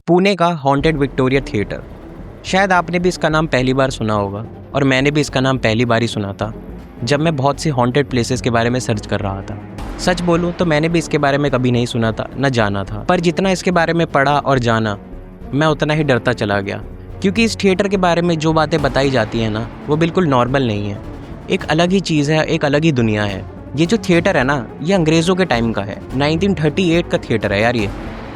पुणे का haunted Victoria theatre. शायद आपने भी इसका नाम पहली बार सुना होगा और मैंने भी इसका नाम पहली बार ही सुना था जब मैं बहुत सी हॉन्टेड प्लेसेस के बारे में सर्च कर रहा था। सच बोलूं तो मैंने भी इसके बारे में कभी नहीं सुना था, न जाना था, पर जितना इसके बारे में पढ़ा और जाना मैं उतना ही डरता चला गया, क्योंकि इस थिएटर के बारे में जो बातें बताई जाती हैं ना, वो बिल्कुल नॉर्मल नहीं है। एक अलग ही चीज़ है, एक अलग ही दुनिया है। ये जो थिएटर है ना, ये अंग्रेज़ों के टाइम का है, 1938 का थिएटर है यार ये।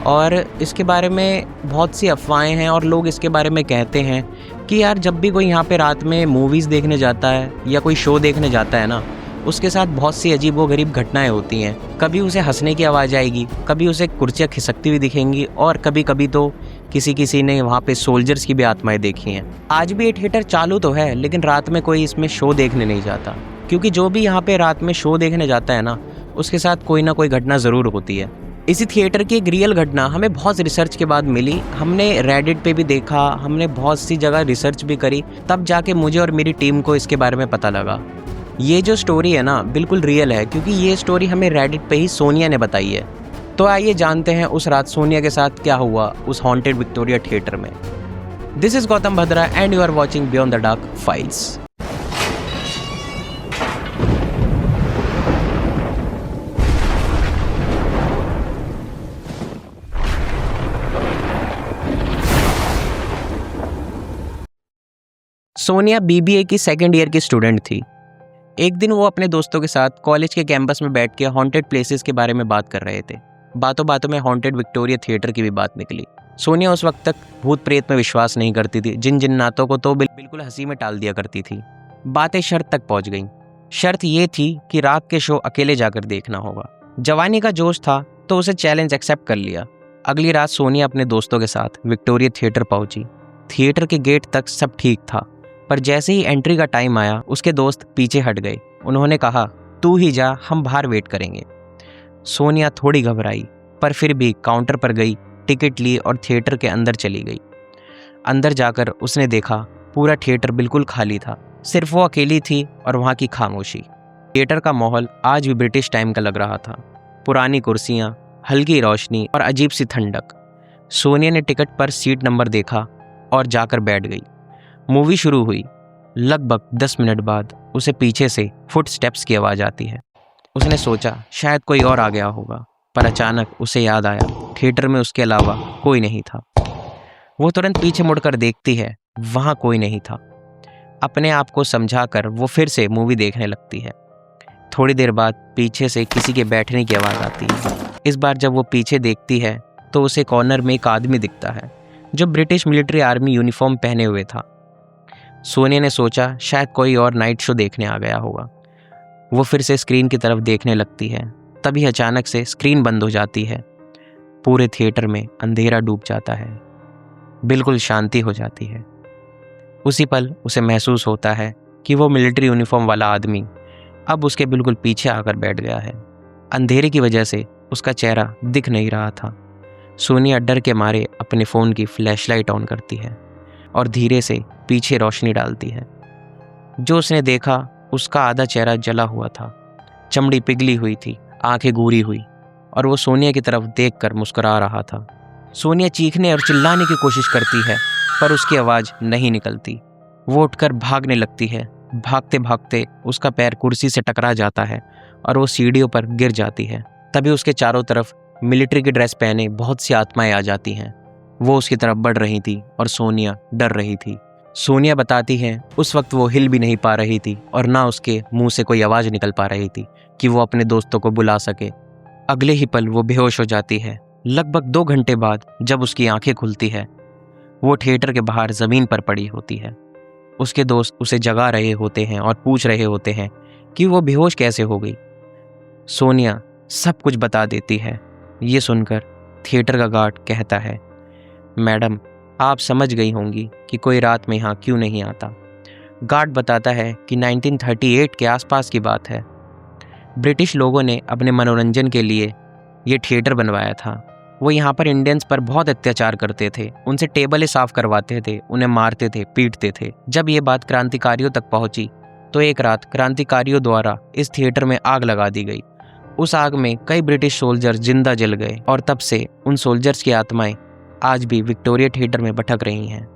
और इसके बारे में बहुत सी अफवाहें हैं और लोग इसके बारे में कहते हैं कि यार जब भी कोई यहाँ पे रात में मूवीज़ देखने जाता है या कोई शो देखने जाता है ना, उसके साथ बहुत सी अजीब व गरीब घटनाएं होती हैं। कभी उसे हंसने की आवाज़ आएगी, कभी उसे कुर्सियाँ खिसकती हुई दिखेंगी, और कभी कभी तो किसी ने वहाँ पे सोल्जर्स की भी आत्माएं देखी हैं। आज भी ये थिएटर चालू तो है, लेकिन रात में कोई इसमें शो देखने नहीं जाता, क्योंकि जो भी यहाँ पे रात में शो देखने जाता है ना, उसके साथ कोई ना कोई घटना ज़रूर होती है। इसी थिएटर की एक रियल घटना हमें बहुत रिसर्च के बाद मिली। हमने रेडिट पे भी देखा, हमने बहुत सी जगह रिसर्च भी करी, तब जाके मुझे और मेरी टीम को इसके बारे में पता लगा। ये जो स्टोरी है ना, बिल्कुल रियल है, क्योंकि ये स्टोरी हमें रेडिट पे ही सोनिया ने बताई है। तो आइए जानते हैं उस रात सोनिया के साथ क्या हुआ उस हॉन्टेड विक्टोरिया थिएटर में। This is Gautam Bhadra and you are watching Beyond the Dark Files. Sonia BBA की सेकेंड ईयर की स्टूडेंट थी। एक दिन वो अपने दोस्तों के साथ कॉलेज के कैंपस में बैठ के हॉन्टेड प्लेसेस के बारे में बात कर रहे थे। बातों बातों में हॉन्टेड विक्टोरिया थिएटर की भी बात निकली। सोनिया उस वक्त तक भूत प्रेत में विश्वास नहीं करती थी, जिन जिन्नातों को तो बिल्कुल हंसी में टाल दिया करती थी। बातें शर्त तक पहुंच गईं। शर्त ये थी कि रात के शो अकेले जाकर देखना होगा। जवानी का जोश था तो उसे चैलेंज एक्सेप्ट कर लिया। अगली रात सोनिया अपने दोस्तों के साथ विक्टोरिया थिएटर पहुंची। थिएटर के गेट तक सब ठीक था, पर जैसे ही एंट्री का टाइम आया उसके दोस्त पीछे हट गए। उन्होंने कहा, तू ही जा, हम बाहर वेट करेंगे। सोनिया थोड़ी घबराई, पर फिर भी काउंटर पर गई, टिकट ली और थिएटर के अंदर चली गई। अंदर जाकर उसने देखा पूरा थिएटर बिल्कुल खाली था, सिर्फ वो अकेली थी और वहाँ की खामोशी। थिएटर का माहौल आज भी ब्रिटिश टाइम का लग रहा था। पुरानी कुर्सियाँ, हल्की रोशनी और अजीब सी ठंडक। सोनिया ने टिकट पर सीट नंबर देखा और जाकर बैठ गई। मूवी शुरू हुई। लगभग 10 मिनट बाद उसे पीछे से फुटस्टेप्स की आवाज़ आती है। उसने सोचा शायद कोई और आ गया होगा, पर अचानक उसे याद आया थिएटर में उसके अलावा कोई नहीं था। वो तुरंत पीछे मुड़कर देखती है, वहाँ कोई नहीं था। अपने आप को समझाकर वो फिर से मूवी देखने लगती है। थोड़ी देर बाद पीछे से किसी के बैठने की आवाज़ आती है। इस बार जब वो पीछे देखती है तो उसे कॉर्नर में एक आदमी दिखता है जो ब्रिटिश मिलिट्री आर्मी यूनिफॉर्म पहने हुए था। सोनिया ने सोचा शायद कोई और नाइट शो देखने आ गया होगा। वो फिर से स्क्रीन की तरफ देखने लगती है। तभी अचानक से स्क्रीन बंद हो जाती है। पूरे थिएटर में अंधेरा डूब जाता है, बिल्कुल शांति हो जाती है। उसी पल उसे महसूस होता है कि वो मिलिट्री यूनिफॉर्म वाला आदमी अब उसके बिल्कुल पीछे आकर बैठ गया है। अंधेरे की वजह से उसका चेहरा दिख नहीं रहा था। सोनिया डर के मारे अपने फ़ोन की फ्लैशलाइट ऑन करती है और धीरे से पीछे रोशनी डालती है। जो उसने देखा उसका आधा चेहरा जला हुआ था, चमड़ी पिघली हुई थी, आंखें घूरी हुई, और वो सोनिया की तरफ देखकर मुस्कुरा रहा था। सोनिया चीखने और चिल्लाने की कोशिश करती है, पर उसकी आवाज़ नहीं निकलती। वो उठकर भागने लगती है। भागते भागते उसका पैर कुर्सी से टकरा जाता है और वो सीढ़ियों पर गिर जाती है। तभी उसके चारों तरफ मिलिट्री की ड्रेस पहने बहुत सी आत्माएं आ जाती हैं। वो उसकी तरफ बढ़ रही थी और सोनिया डर रही थी। सोनिया बताती है उस वक्त वो हिल भी नहीं पा रही थी और ना उसके मुंह से कोई आवाज़ निकल पा रही थी कि वो अपने दोस्तों को बुला सके। अगले ही पल वो बेहोश हो जाती है। लगभग 2 घंटे बाद जब उसकी आंखें खुलती है, वो थिएटर के बाहर ज़मीन पर पड़ी होती है। उसके दोस्त उसे जगा रहे होते हैं और पूछ रहे होते हैं कि वो बेहोश कैसे हो गई। सोनिया सब कुछ बता देती है। ये सुनकर थिएटर का गार्ड कहता है, मैडम आप समझ गई होंगी कि कोई रात में यहाँ क्यों नहीं आता। गार्ड बताता है कि 1938 के आसपास की बात है। ब्रिटिश लोगों ने अपने मनोरंजन के लिए ये थिएटर बनवाया था। वो यहाँ पर इंडियंस पर बहुत अत्याचार करते थे, उनसे टेबलें साफ करवाते थे, उन्हें मारते थे, पीटते थे। जब ये बात क्रांतिकारियों तक पहुँची तो एक रात क्रांतिकारियों द्वारा इस थिएटर में आग लगा दी गई। उस आग में कई ब्रिटिश सोल्जर्स जिंदा जल गए और तब से उन सोल्जर्स की आत्माएं आज भी विक्टोरिया थिएटर में भटक रही हैं।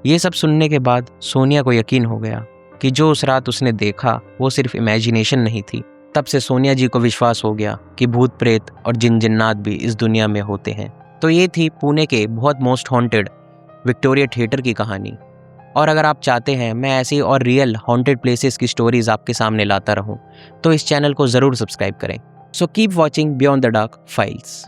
ये सब सुनने के बाद सोनिया को यकीन हो गया कि जो उस रात उसने देखा वो सिर्फ इमेजिनेशन नहीं थी। तब से सोनिया जी को विश्वास हो गया कि भूत प्रेत और जिन जिन्नात भी इस दुनिया में होते हैं। तो ये थी पुणे के बहुत मोस्ट हॉन्टेड विक्टोरिया थिएटर की कहानी। और अगर आप चाहते हैं मैं ऐसी और रियल हॉन्टेड प्लेसेस की स्टोरीज आपके सामने लाता रहूं तो इस चैनल को ज़रूर सब्सक्राइब करें। So keep watching Beyond the Dark files.